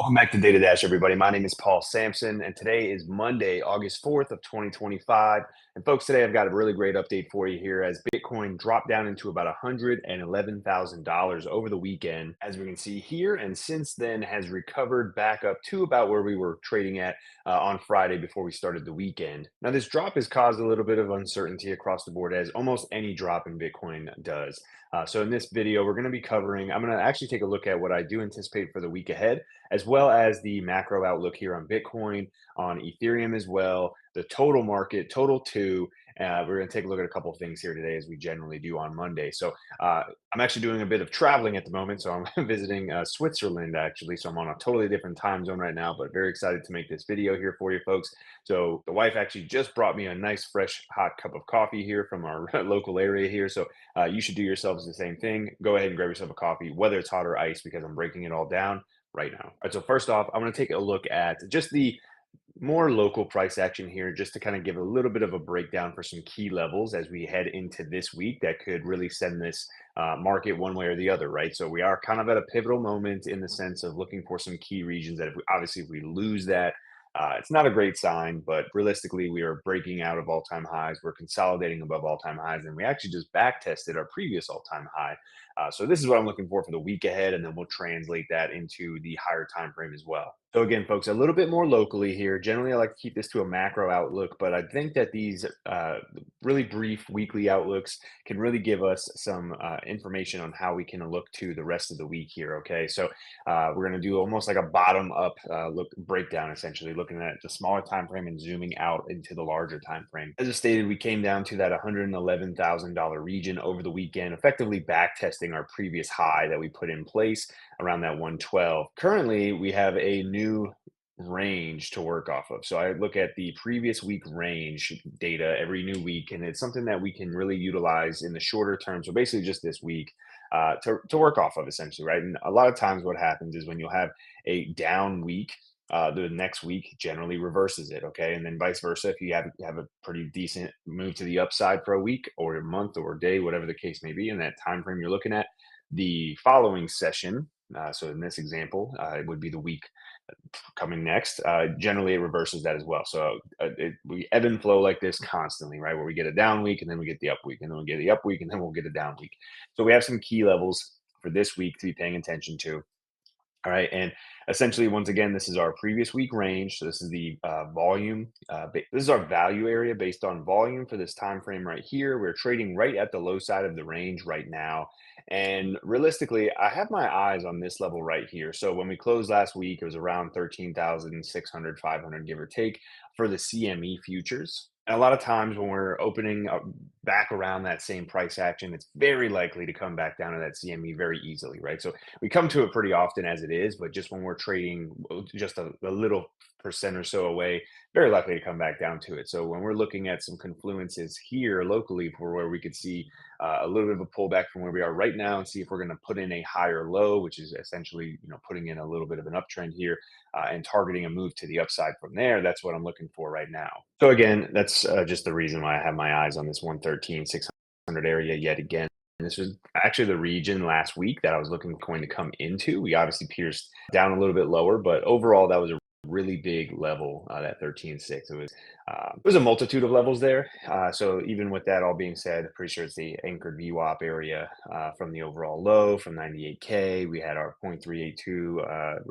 Welcome back to DataDash, everybody. My name is Paul Sampson, and today is Monday, August 4th of 2025. And folks, today I've got a really great update for you here as Bitcoin dropped down into about $111,000 over the weekend, as we can see here, and since then has recovered back up to about where we were trading at on Friday before we started the weekend. Now, this drop has caused a little bit of uncertainty across the board, as almost any drop in Bitcoin does. So in this video, we're going to be covering, I'm going to actually take a look at what I do anticipate for the week ahead, as well as the macro outlook here on Bitcoin, on Ethereum as well, the total market, total two. We're going to take a look at a couple of things here today, as we generally do on Monday. So I'm actually doing a bit of traveling at the moment. So I'm visiting Switzerland, actually. So I'm on a totally different time zone right now, but very excited to make this video here for you folks. So the wife actually just brought me a nice, fresh, hot cup of coffee here from our local area here. So you should do yourselves the same thing. Go ahead and grab yourself a coffee, whether it's hot or ice, because I'm breaking it all down right now. All right, so first off, I want to take a look at just the more local price action here, just to kind of give a little bit of a breakdown for some key levels as we head into this week that could really send this market one way or the other, right? So we are kind of at a pivotal moment in the sense of looking for some key regions that obviously if we lose that, it's not a great sign, but realistically, we are breaking out of all-time highs. We're consolidating above all-time highs, and we actually just back tested our previous all-time high. So this is what I'm looking for the week ahead, and then we'll translate that into the higher time frame as well. So again, folks, a little bit more locally here. Generally, I like to keep this to a macro outlook, but I think that these really brief weekly outlooks can really give us some information on how we can look to the rest of the week here. Okay, so we're going to do almost like a bottom up look breakdown, essentially looking at the smaller time frame and zooming out into the larger time frame. As I stated, we came down to that $111,000 region over the weekend, effectively back testing our previous high that we put in place around that 112. Currently, we have a new range to work off of. So I look at the previous week range data every new week, and it's something that we can really utilize in the shorter term. So basically just this week to work off of, essentially, right? And a lot of times what happens is when you'll have a down week, the next week generally reverses it, okay? And then vice versa, if you have a pretty decent move to the upside for a week or a month or a day, whatever the case may be, in that time frame you're looking at, the following session, so in this example, it would be the week coming next. Generally, it reverses that as well. So we ebb and flow like this constantly, right? Where we get a down week and then we get the up week, and then we get the up week and then we'll get a down week. So we have some key levels for this week to be paying attention to. All right, and essentially, once again, this is our previous week range. So this is the volume. This is our value area based on volume for this time frame right here. We're trading right at the low side of the range right now, and realistically, I have my eyes on this level right here. So when we closed last week, it was around 13,600, 500, give or take, for the CME futures. And a lot of times when we're opening up back around that same price action, it's very likely to come back down to that CME very easily, right? So we come to it pretty often as it is, but just when we're trading just a little percent or so away, very likely to come back down to it. So when we're looking at some confluences here locally for where we could see a little bit of a pullback from where we are right now and see if we're going to put in a higher low, which is essentially, putting in a little bit of an uptrend here and targeting a move to the upside from there. That's what I'm looking for right now. So again, that's just the reason why I have my eyes on this 113,600 area yet again. And this was actually the region last week that I was looking going to come into. We obviously pierced down a little bit lower, but overall that was a really big level, that 13.6. It was a multitude of levels there. So even with that all being said, pretty sure it's the anchored VWAP area from the overall low from 98K. We had our 0.382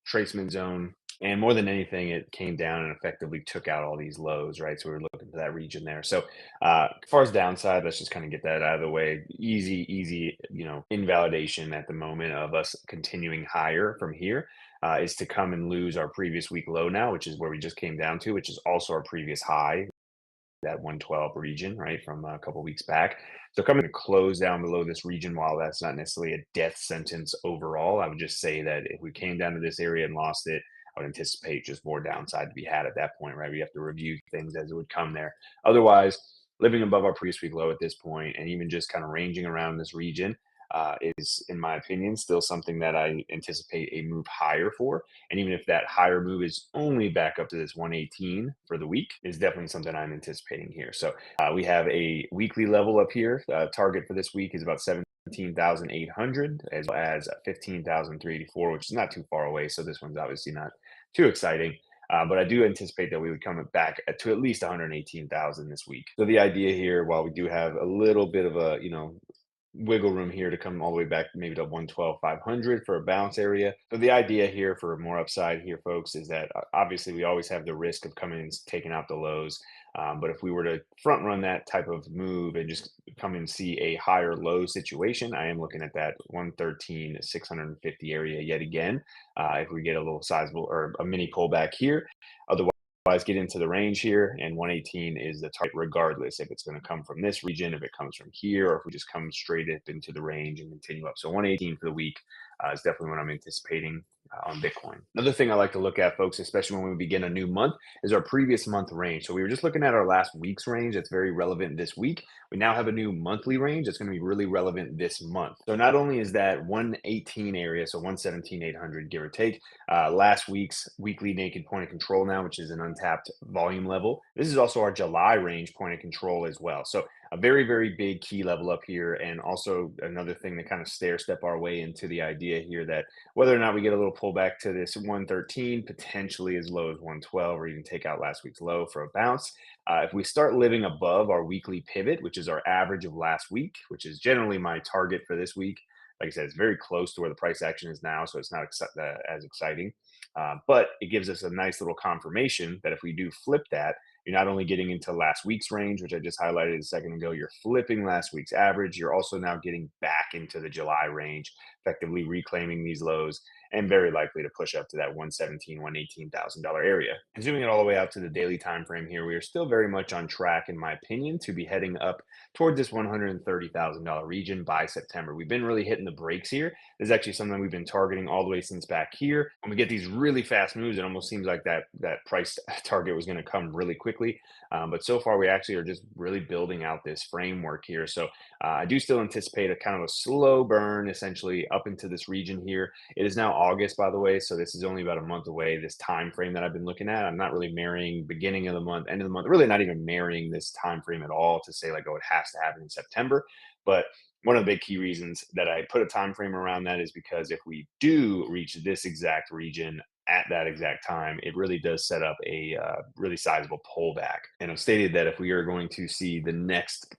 retracement zone. And more than anything, it came down and effectively took out all these lows, right? So we were looking for that region there. So as far as downside, let's just kind of get that out of the way. Easy, invalidation at the moment of us continuing higher from here is to come and lose our previous week low now, which is where we just came down to, which is also our previous high, that 112 region, right, from a couple weeks back. So coming to close down below this region, while that's not necessarily a death sentence overall, I would just say that if we came down to this area and lost it, I would anticipate just more downside to be had at that point, right? We have to review things as it would come there. Otherwise, living above our previous week low at this point, and even just kind of ranging around this region, is, in my opinion, still something that I anticipate a move higher for. And even if that higher move is only back up to this 118 for the week, is definitely something I'm anticipating here. So we have a weekly level up here. Target for this week is about 17,800 as well as 15,384, which is not too far away. So this one's obviously not too exciting. But I do anticipate that we would come back to at least 118,000 this week. So the idea here, while we do have a little bit of a, wiggle room here to come all the way back maybe to 112,500 for a bounce area. So the idea here for more upside here, folks, is that obviously we always have the risk of coming and taking out the lows. But if we were to front run that type of move and just come and see a higher low situation, I am looking at that 113,650 area yet again. If we get a little sizable or a mini pullback here, otherwise get into the range here, and 118 is the target regardless if it's going to come from this region, if it comes from here, or if we just come straight up into the range and continue up. So 118 for the week is definitely what I'm anticipating on Bitcoin. Another thing I like to look at, folks, especially when we begin a new month, is our previous month range. So we were just looking at our last week's range. That's very relevant this week. We now have a new monthly range that's going to be really relevant this month. So not only is that 118 area, so 117,800 give or take, last week's weekly naked point of control now, which is an untapped volume level. This is also our July range point of control as well. So a very, very big key level up here. And also another thing to kind of stair step our way into the idea here that whether or not we get a little pullback to this 113, potentially as low as 112, or even take out last week's low for a bounce. If we start living above our weekly pivot, which is our average of last week, which is generally my target for this week, like I said, it's very close to where the price action is now, so it's not as exciting. But it gives us a nice little confirmation that if we do flip that, you're not only getting into last week's range, which I just highlighted a second ago, you're flipping last week's average. You're also now getting back into the July range, effectively reclaiming these lows and very likely to push up to that 117, $118,000 area. And zooming it all the way out to the daily time frame here, we are still very much on track, in my opinion, to be heading up toward this $130,000 region by September. We've been really hitting the brakes here. This is actually something we've been targeting all the way since back here. When we get these really fast moves, it almost seems like that price target was going to come really quickly. But so far, we actually are just really building out this framework here. So I do still anticipate a kind of a slow burn, essentially up into this region here. It is now August, by the way, so this is only about a month away. This time frame that I've been looking at, I'm not really marrying beginning of the month, end of the month. Really, not even marrying this time frame at all to say like, oh, it has to happen in September. But one of the big key reasons that I put a time frame around that is because if we do reach this exact region at that exact time, it really does set up a really sizable pullback. And I've stated that if we are going to see the next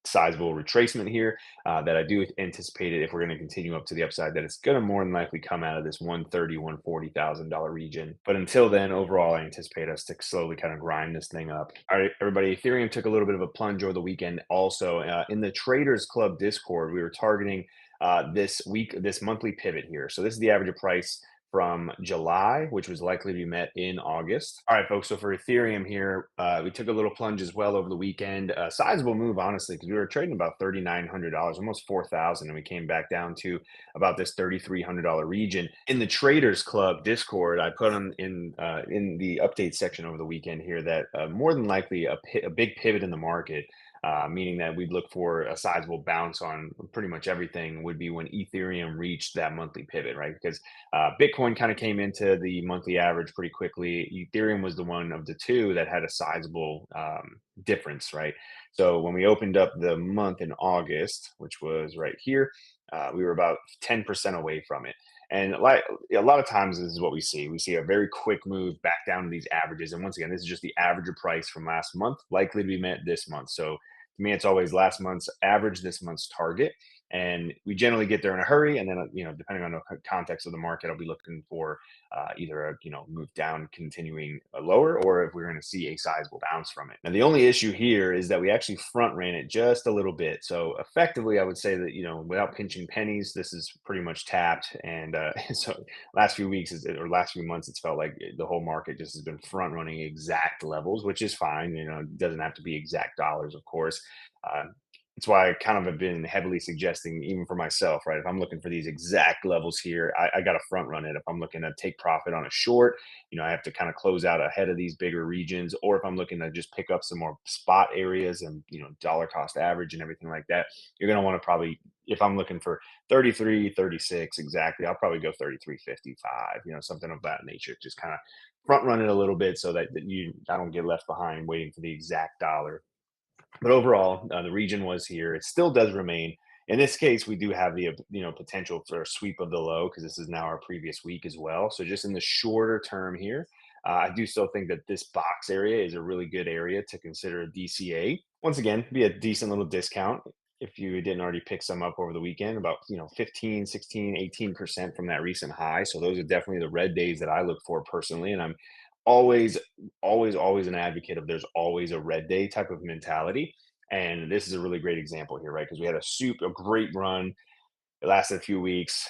sizable retracement here, that I do anticipate it if we're going to continue up to the upside, that it's going to more than likely come out of this 130, $140,000 region. But until then, overall, I anticipate us to slowly kind of grind this thing up. All right, everybody, Ethereum took a little bit of a plunge over the weekend. Also, in the Traders Club Discord, we were targeting this monthly pivot here. So this is the average of price from July, which was likely to be met in August. All right, folks. So for Ethereum here, we took a little plunge as well over the weekend. A sizable move, honestly, because we were trading about $3,900, almost 4,000, and we came back down to about this $3,300 region. In the Traders Club Discord, I put on in the update section over the weekend here that more than likely a big pivot in the market. Meaning that we'd look for a sizable bounce on pretty much everything would be when Ethereum reached that monthly pivot, right? Because Bitcoin kind of came into the monthly average pretty quickly. Ethereum was the one of the two that had a sizable difference, right? So when we opened up the month in August, which was right here, we were about 10% away from it. And like a lot of times, this is what we see. We see a very quick move back down to these averages. And once again, this is just the average of price from last month, likely to be met this month. So to me, it's always last month's average, this month's target. And we generally get there in a hurry. And then, depending on the context of the market, I'll be looking for either a, move down continuing lower, or if we're going to see a sizable bounce from it. And the only issue here is that we actually front ran it just a little bit. So effectively, I would say that, without pinching pennies, this is pretty much tapped. And so last few weeks or last few months, it's felt like the whole market just has been front running exact levels, which is fine. It doesn't have to be exact dollars, of course. Uh, it's why I kind of have been heavily suggesting, even for myself, right? If I'm looking for these exact levels here, I got to front run it. If I'm looking to take profit on a short, I have to kind of close out ahead of these bigger regions. Or if I'm looking to just pick up some more spot areas and, dollar cost average and everything like that, you're going to want to probably if I'm looking for 33, 36 exactly, I'll probably go 33.55, something of that nature. Just kind of front run it a little bit so that I don't get left behind waiting for the exact dollar. But overall, the region was here. It still does remain. In this case, we do have the potential for a sweep of the low because this is now our previous week as well. So just in the shorter term here, I do still think that this box area is a really good area to consider a DCA. Once again, be a decent little discount if you didn't already pick some up over the weekend, about 15, 16, 18% from that recent high. So those are definitely the red days that I look for personally. And I'm always, always an advocate of there's always a red day type of mentality. And this is a really great example here, right? Because we had a great run. It lasted a few weeks.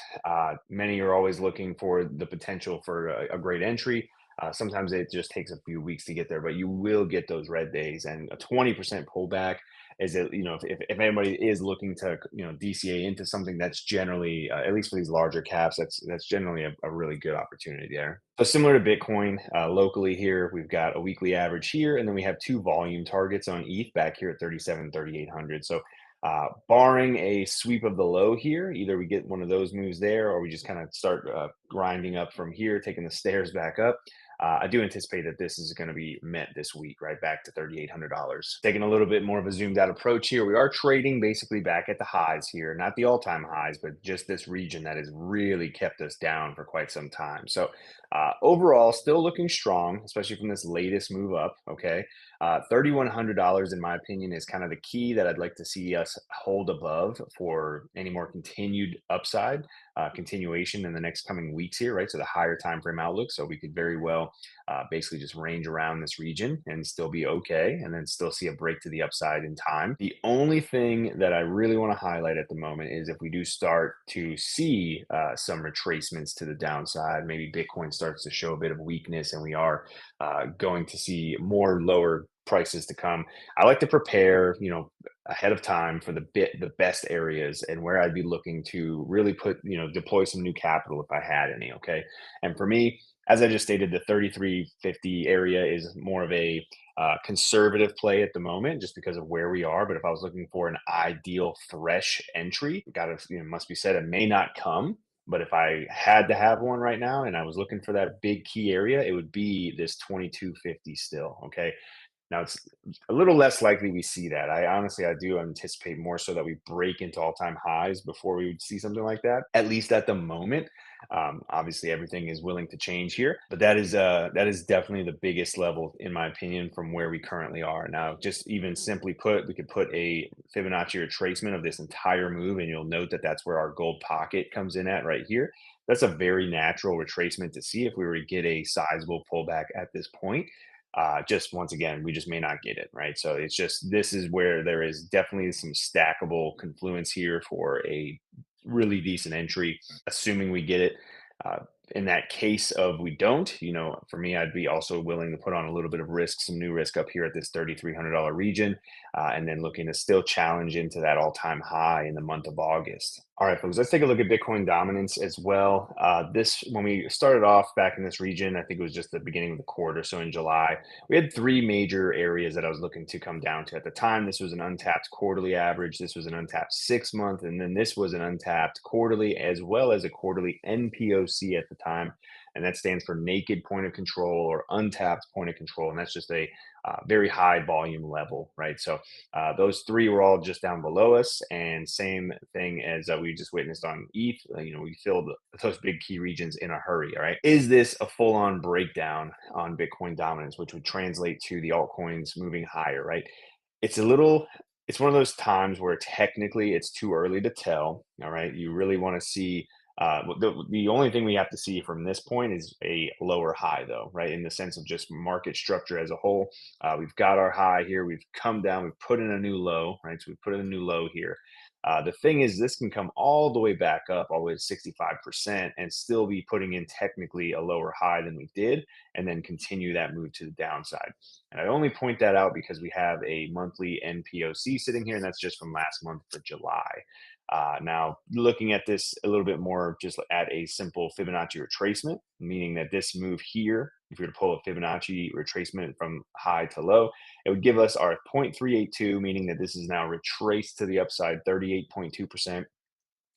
Many are always looking for the potential for a great entry. Sometimes it just takes a few weeks to get there, but you will get those red days. And a 20% pullback is that, if anybody is looking to, DCA into something, that's generally, at least for these larger caps, that's generally a really good opportunity there. So similar to Bitcoin, locally here, we've got a weekly average here, and then we have two volume targets on ETH back here at 37, 3,800. So barring a sweep of the low here, either we get one of those moves there, or we just kind of start grinding up from here, taking the stairs back up. I do anticipate that this is going to be met this week, right back to $3,800. Taking a little bit more of a zoomed out approach here, we are trading basically back at the highs here, not the all-time highs, but just this region that has really kept us down for quite some time. So overall, still looking strong, especially from this latest move up. Okay, $3,100 in my opinion is kind of the key that I'd like to see us hold above for any more continued upside continuation in the next coming weeks here, right? So the higher time frame outlook. So we could very well basically just range around this region and still be okay, and then still see a break to the upside in time. The only thing that I really want to highlight at the moment is if we do start to see some retracements to the downside, maybe Bitcoin starts to show a bit of weakness and we are going to see more lower prices to come. I like to prepare, ahead of time for the best areas and where I'd be looking to really deploy some new capital if I had any. Okay. And for me, as I just stated, the 3350 area is more of a conservative play at the moment just because of where we are. But if I was looking for an ideal fresh entry, must be said, it may not come. But if I had to have one right now and I was looking for that big key area, it would be this 2250 still. Okay. Now it's a little less likely we see that. I do anticipate more so that we break into all-time highs before we would see something like that, at least at the moment. Obviously, everything is willing to change here, but that is definitely the biggest level, in my opinion, from where we currently are now. Just even simply put, we could put a Fibonacci retracement of this entire move, and you'll note that that's where our gold pocket comes in at right here. That's a very natural retracement to see if we were to get a sizable pullback at this point. Just once again, we just may not get it, right? So it's just this is where there is definitely some stackable confluence here for a really decent entry, assuming we get it. Uh, in that case of we don't, for me, I'd be also willing to put on a little bit of risk, some new risk up here at this $3,300 region, and then looking to still challenge into that all-time high in the month of August. All right, folks, let's take a look at Bitcoin dominance as well. When we started off back in this region, I think it was just the beginning of the quarter. So in July, we had three major areas that I was looking to come down to at the time. This was an untapped quarterly average. This was an untapped 6 month. And then this was an untapped quarterly as well as a quarterly NPOC at the time. And that stands for naked point of control or untapped point of control. And that's just a very high volume level, right? So those three were all just down below us, and same thing as we just witnessed on ETH. We filled those big key regions in a hurry. All right, is this a full-on breakdown on Bitcoin dominance, which would translate to the altcoins moving higher? Right, it's a little. It's one of those times where technically it's too early to tell. All right, you really want to see. The only thing we have to see from this point is a lower high, though, right? In the sense of just market structure as a whole. We've got our high here. We've come down. We've put in a new low, right? So we've put in a new low here. The thing is, this can come all the way back up, all the way to 65%, and still be putting in technically a lower high than we did, and then continue that move to the downside. And I only point that out because we have a monthly NPOC sitting here, and that's just from last month for July. Now, looking at this a little bit more just at a simple Fibonacci retracement, meaning that this move here, if we were to pull a Fibonacci retracement from high to low, it would give us our 0.382, meaning that this is now retraced to the upside 38.2%.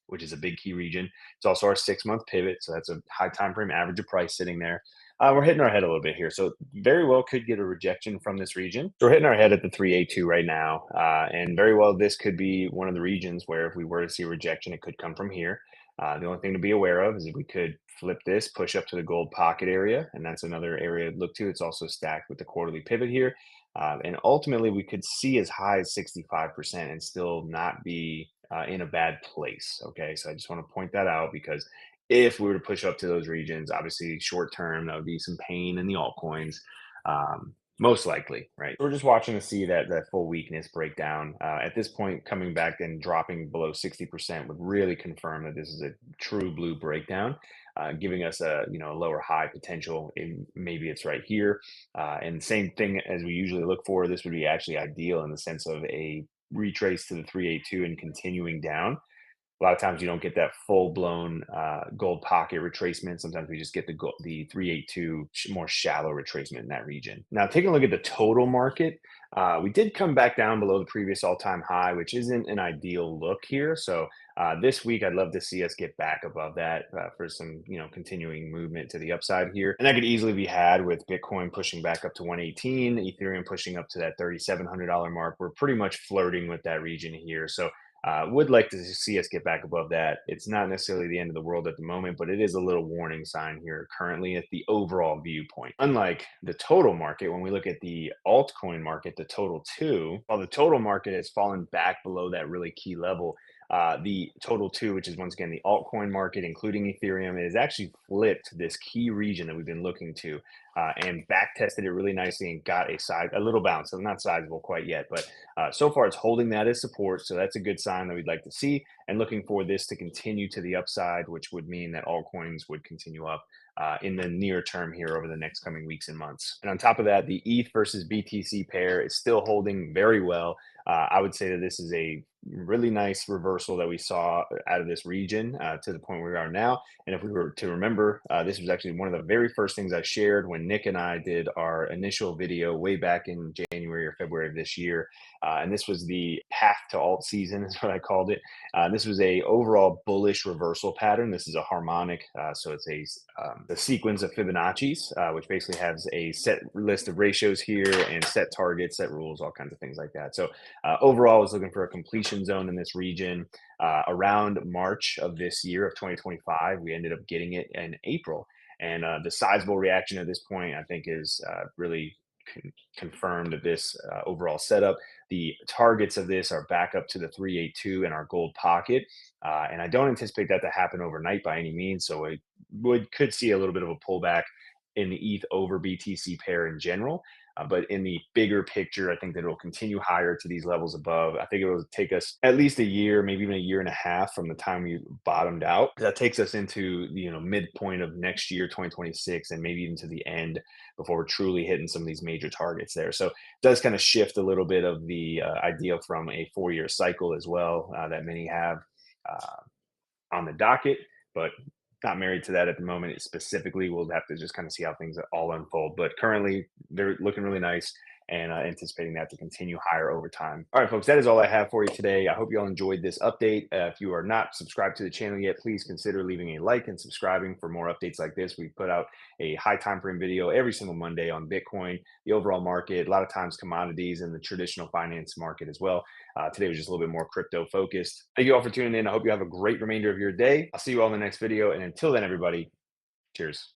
which is a big key region. It's also our 6 month pivot. So that's a high time frame average of price sitting there. We're hitting our head a little bit here. So very well could get a rejection from this region. So we're hitting our head at the 382 right now. And very well, this could be one of the regions where if we were to see a rejection, it could come from here. The only thing to be aware of is if we could flip this, push up to the gold pocket area, and that's another area to look to. It's also stacked with the quarterly pivot here. And ultimately, we could see as high as 65% and still not be in a bad place. Okay. So I just want to point that out because if we were to push up to those regions, obviously short term, that would be some pain in the altcoins. Most likely, right? We're just watching to see that full weakness breakdown. At this point, coming back and dropping below 60% would really confirm that this is a true blue breakdown, giving us a a lower high potential. Maybe it's right here, and same thing as we usually look for. This would be actually ideal in the sense of a retrace to the 382 and continuing down. A lot of times you don't get that full blown gold pocket retracement. Sometimes we just get the 382 more shallow retracement in that region. Now, taking a look at the total market, we did come back down below the previous all time high, which isn't an ideal look here. So this week, I'd love to see us get back above that for some continuing movement to the upside here, and that could easily be had with Bitcoin pushing back up to 118, Ethereum pushing up to that $3,700 mark. We're pretty much flirting with that region here. So would like to see us get back above that. It's not necessarily the end of the world at the moment, but it is a little warning sign here currently at the overall viewpoint. Unlike the total market, when we look at the altcoin market, the total two, while the total market has fallen back below that really key level, the total two, which is once again the altcoin market, including Ethereum, it has actually flipped this key region that we've been looking to and back tested it really nicely and got a little bounce. So not sizable quite yet, but so far it's holding that as support. So that's a good sign that we'd like to see, and looking for this to continue to the upside, which would mean that altcoins would continue up in the near term here over the next coming weeks and months. And on top of that, the ETH versus BTC pair is still holding very well. I would say that this is a really nice reversal that we saw out of this region to the point where we are now. And if we were to remember, this was actually one of the very first things I shared when Nick and I did our initial video way back in January or February of this year. And this was the path to alt season is what I called it. This was a overall bullish reversal pattern. This is a harmonic, so it's the sequence of Fibonacci's, which basically has a set list of ratios here and set targets, set rules, all kinds of things like that. So overall, I was looking for a completion zone in this region around March of this year of 2025. We ended up getting it in April, and the sizable reaction at this point, I think, is really confirmed this overall setup. The targets of this are back up to the 382 in our gold pocket, and I don't anticipate that to happen overnight by any means. So we could see a little bit of a pullback in the ETH over BTC pair in general. But in the bigger picture, I think that it'll continue higher to these levels above. I think it will take us at least a year, maybe even a year and a half from the time we bottomed out. That takes us into the midpoint of next year, 2026, and maybe even to the end before we're truly hitting some of these major targets there. So it does kind of shift a little bit of the idea from a 4-year cycle as well that many have on the docket, but not married to that at the moment. Specifically, we'll have to just kind of see how things all unfold. But currently, they're looking really nice, and anticipating that to continue higher over time. All right, folks, that is all I have for you today. I hope you all enjoyed this update. If you are not subscribed to the channel yet, please consider leaving a like and subscribing for more updates like this. We put out a high time frame video every single Monday on Bitcoin, the overall market, a lot of times commodities, and the traditional finance market as well. Today was just a little bit more crypto focused. Thank you all for tuning in. I hope you have a great remainder of your day. I'll see you all in the next video. And until then, everybody, cheers.